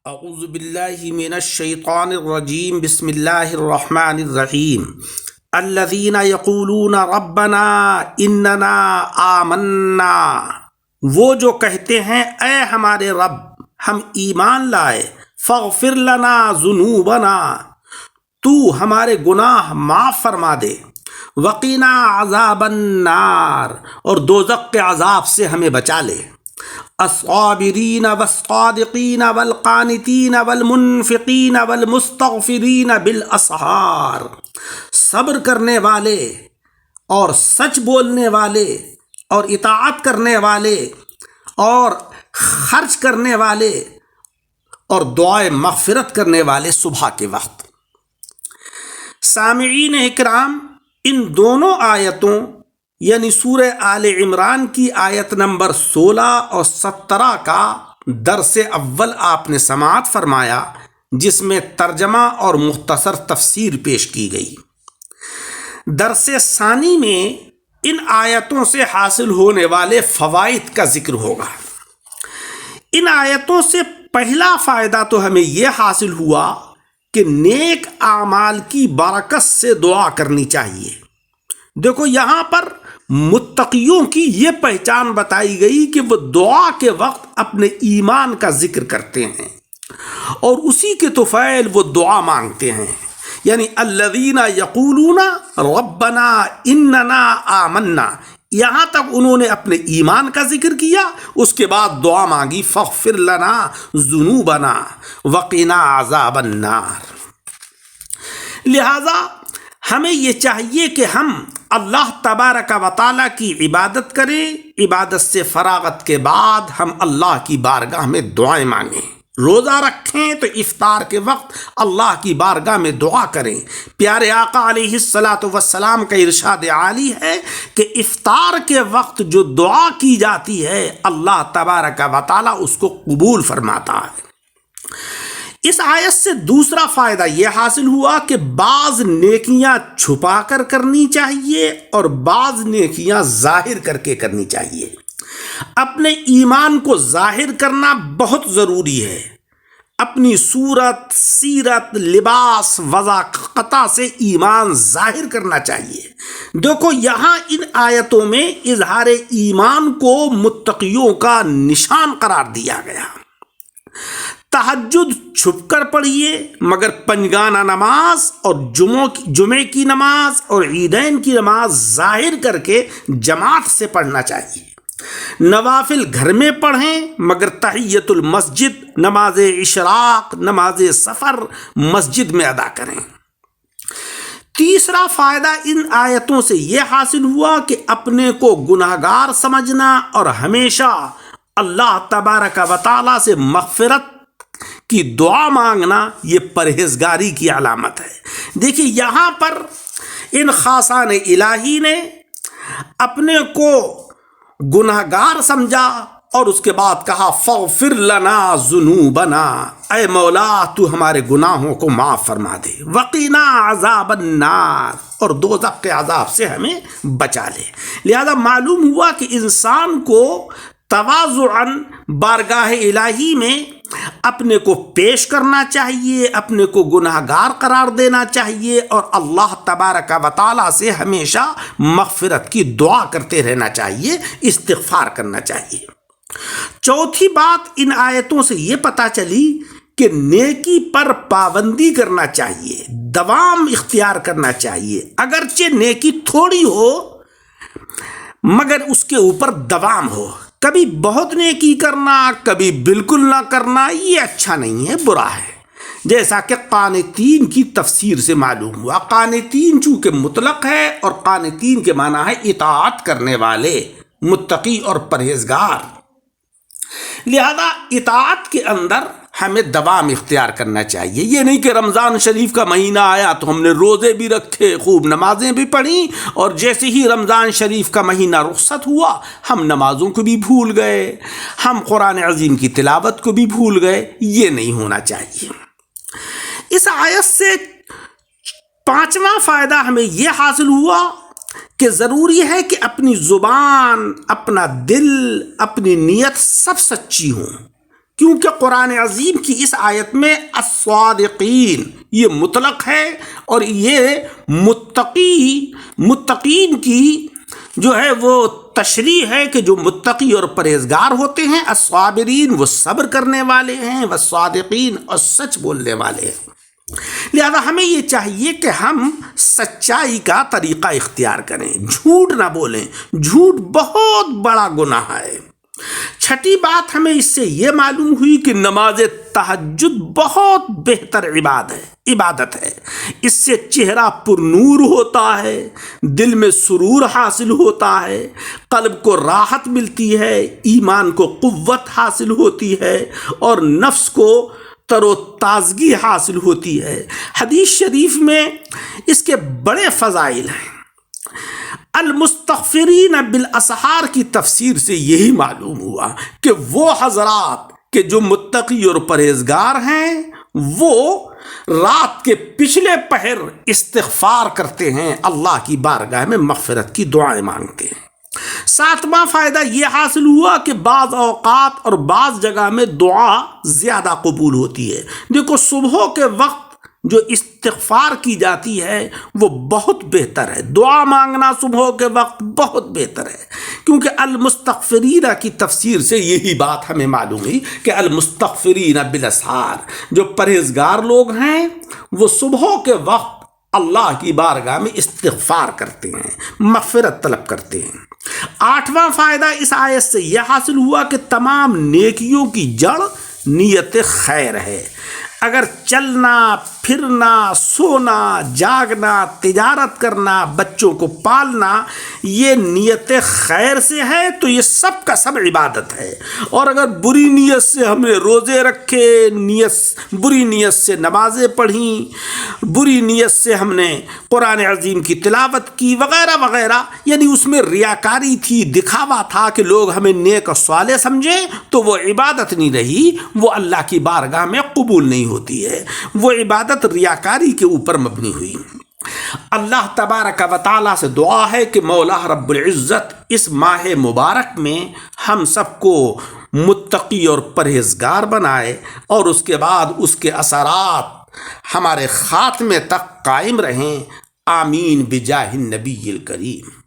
اعوذ باللہ من الشیطان الرجیم بسم اللہ الرحمن الرحیم الذین یقولون ربنا اننا آمنا، وہ جو کہتے ہیں اے ہمارے رب ہم ایمان لائے، فاغفر لنا ذنوبنا، تو ہمارے گناہ معاف فرما دے، وقنا عذاب النار، اور دوزخ کے عذاب سے ہمیں بچا لے، الصابرین والصادقین والقانتین والمنفقین والمستغفرین بالاسحار، صبر کرنے والے اور سچ بولنے والے اور اطاعت کرنے والے اور خرچ کرنے والے اور دعائے مغفرت کرنے والے صبح کے وقت۔ سامعین اکرام، ان دونوں آیتوں یعنی سورہ آل عمران کی آیت نمبر 16 اور 17 کا درس اول آپ نے سماعت فرمایا، جس میں ترجمہ اور مختصر تفسیر پیش کی گئی۔ درس ثانی میں ان آیتوں سے حاصل ہونے والے فوائد کا ذکر ہوگا۔ ان آیتوں سے پہلا فائدہ تو ہمیں یہ حاصل ہوا کہ نیک اعمال کی برکت سے دعا کرنی چاہیے۔ دیکھو، یہاں پر متقیوں کی یہ پہچان بتائی گئی کہ وہ دعا کے وقت اپنے ایمان کا ذکر کرتے ہیں اور اسی کے طفیل وہ دعا مانگتے ہیں، یعنی الذین یقولون ربنا اننا آمنا، یہاں تک انہوں نے اپنے ایمان کا ذکر کیا، اس کے بعد دعا مانگی فاغفر لنا ذنوبنا وقنا عذاب النار۔ لہذا ہمیں یہ چاہیے کہ ہم اللہ تبارک و تعالیٰ کی عبادت کریں، عبادت سے فراغت کے بعد ہم اللہ کی بارگاہ میں دعائیں مانگیں، روزہ رکھیں تو افطار کے وقت اللہ کی بارگاہ میں دعا کریں۔ پیارے آقا علیہ السلام کا ارشاد عالی ہے کہ افطار کے وقت جو دعا کی جاتی ہے اللہ تبارک و تعالیٰ اس کو قبول فرماتا ہے۔ اس آیت سے دوسرا فائدہ یہ حاصل ہوا کہ بعض نیکیاں چھپا کر کرنی چاہیے اور بعض نیکیاں ظاہر کر کے کرنی چاہیے۔ اپنے ایمان کو ظاہر کرنا بہت ضروری ہے، اپنی صورت، سیرت، لباس، وضاقتہ سے ایمان ظاہر کرنا چاہیے۔ دیکھو، یہاں ان آیتوں میں اظہار ایمان کو متقیوں کا نشان قرار دیا گیا۔ تہجد چھپ کر پڑھیے، مگر پنجگانہ نماز اور جمعے کی نماز اور عیدین کی نماز ظاہر کر کے جماعت سے پڑھنا چاہیے۔ نوافل گھر میں پڑھیں، مگر تحیۃ المسجد، نماز اشراق، نماز سفر مسجد میں ادا کریں۔ تیسرا فائدہ ان آیتوں سے یہ حاصل ہوا کہ اپنے کو گناہگار سمجھنا اور ہمیشہ اللہ تبارک و تعالیٰ سے مغفرت کی دعا مانگنا یہ پرہیزگاری کی علامت ہے۔ دیکھیے، یہاں پر ان خاصان الہی نے اپنے کو گناہگار سمجھا اور اس کے بعد کہا فاغفر لنا ذنوبنا، اے مولا تو ہمارے گناہوں کو معاف فرما دے، وقنا عذاب النار، اور دوزخ کے عذاب سے ہمیں بچا لے۔ لہذا معلوم ہوا کہ انسان کو تواضعاً بارگاہ الہی میں اپنے کو پیش کرنا چاہیے، اپنے کو گناہگار قرار دینا چاہیے اور اللہ تبارک و تعالیٰ سے ہمیشہ مغفرت کی دعا کرتے رہنا چاہیے، استغفار کرنا چاہیے۔ چوتھی بات ان آیتوں سے یہ پتہ چلی کہ نیکی پر پابندی کرنا چاہیے، دوام اختیار کرنا چاہیے، اگرچہ نیکی تھوڑی ہو مگر اس کے اوپر دوام ہو۔ کبھی بہت نیکی کرنا، کبھی بالکل نہ کرنا، یہ اچھا نہیں ہے، برا ہے۔ جیسا کہ قانتین کی تفسیر سے معلوم ہوا، قانتین چونکہ مطلق ہے اور قانتین کے معنی ہے اطاعت کرنے والے، متقی اور پرہیزگار۔ لہذا اطاعت کے اندر ہمیں دوام اختیار کرنا چاہیے۔ یہ نہیں کہ رمضان شریف کا مہینہ آیا تو ہم نے روزے بھی رکھے، خوب نمازیں بھی پڑھیں، اور جیسے ہی رمضان شریف کا مہینہ رخصت ہوا ہم نمازوں کو بھی بھول گئے، ہم قرآن عظیم کی تلاوت کو بھی بھول گئے۔ یہ نہیں ہونا چاہیے۔ اس آیت سے پانچواں فائدہ ہمیں یہ حاصل ہوا کہ ضروری ہے کہ اپنی زبان، اپنا دل، اپنی نیت سب سچی ہوں، کیونکہ قرآن عظیم کی اس آیت میں الصادقین یہ مطلق ہے، اور یہ متقین کی جو ہے وہ تشریح ہے کہ جو متقی اور پرہیزگار ہوتے ہیں، الصابرین وہ صبر کرنے والے ہیں، والصادقین اور سچ بولنے والے ہیں۔ لہذا ہمیں یہ چاہیے کہ ہم سچائی کا طریقہ اختیار کریں، جھوٹ نہ بولیں، جھوٹ بہت بڑا گناہ ہے۔ چھٹی بات ہمیں اس سے یہ معلوم ہوئی کہ نماز تہجد بہت بہتر عبادت ہے، اس سے چہرہ پر نور ہوتا ہے، دل میں سرور حاصل ہوتا ہے، قلب کو راحت ملتی ہے، ایمان کو قوت حاصل ہوتی ہے، اور نفس کو تر و تازگی حاصل ہوتی ہے۔ حدیث شریف میں اس کے بڑے فضائل ہیں۔ المستغفرین بالاسحار کی تفسیر سے یہی معلوم ہوا کہ وہ حضرات کہ جو متقی اور پرہیزگار ہیں وہ رات کے پچھلے پہر استغفار کرتے ہیں، اللہ کی بارگاہ میں مغفرت کی دعائیں مانگتے ہیں۔ ساتواں فائدہ یہ حاصل ہوا کہ بعض اوقات اور بعض جگہ میں دعا زیادہ قبول ہوتی ہے۔ دیکھو صبح کے وقت جو استغفار کی جاتی ہے وہ بہت بہتر ہے، دعا مانگنا صبح کے وقت بہت بہتر ہے، کیونکہ المستغفرین کی تفسیر سے یہی بات ہمیں معلوم ہوئی کہ المستغفرین بالاسحار جو پرہیزگار لوگ ہیں وہ صبح کے وقت اللہ کی بارگاہ میں استغفار کرتے ہیں، مغفرت طلب کرتے ہیں۔ آٹھواں فائدہ اس آیت سے یہ حاصل ہوا کہ تمام نیکیوں کی جڑ نیت خیر ہے۔ اگر چلنا پھرنا، سونا جاگنا، تجارت کرنا، بچوں کو پالنا یہ نیت خیر سے ہے تو یہ سب کا سب عبادت ہے۔ اور اگر بری نیت سے ہم نے روزے رکھے، بری نیت سے نمازیں پڑھیں، بری نیت سے ہم نے قرآن عظیم کی تلاوت کی وغیرہ وغیرہ، یعنی اس میں ریاکاری تھی، دکھاوا تھا کہ لوگ ہمیں نیک اور صالح سمجھیں، تو وہ عبادت نہیں رہی، وہ اللہ کی بارگاہ میں قبول نہیں ہوتی ہے، وہ عبادت ریاکاری کے اوپر مبنی ہوئی۔ اللہ تبارک و تعالیٰ سے دعا ہے کہ مولا رب العزت اس ماہ مبارک میں ہم سب کو متقی اور پرہیزگار بنائے، اور اس کے بعد اس کے اثرات ہمارے خاتمے تک قائم رہیں۔ آمین بجاہ النبی الکریم۔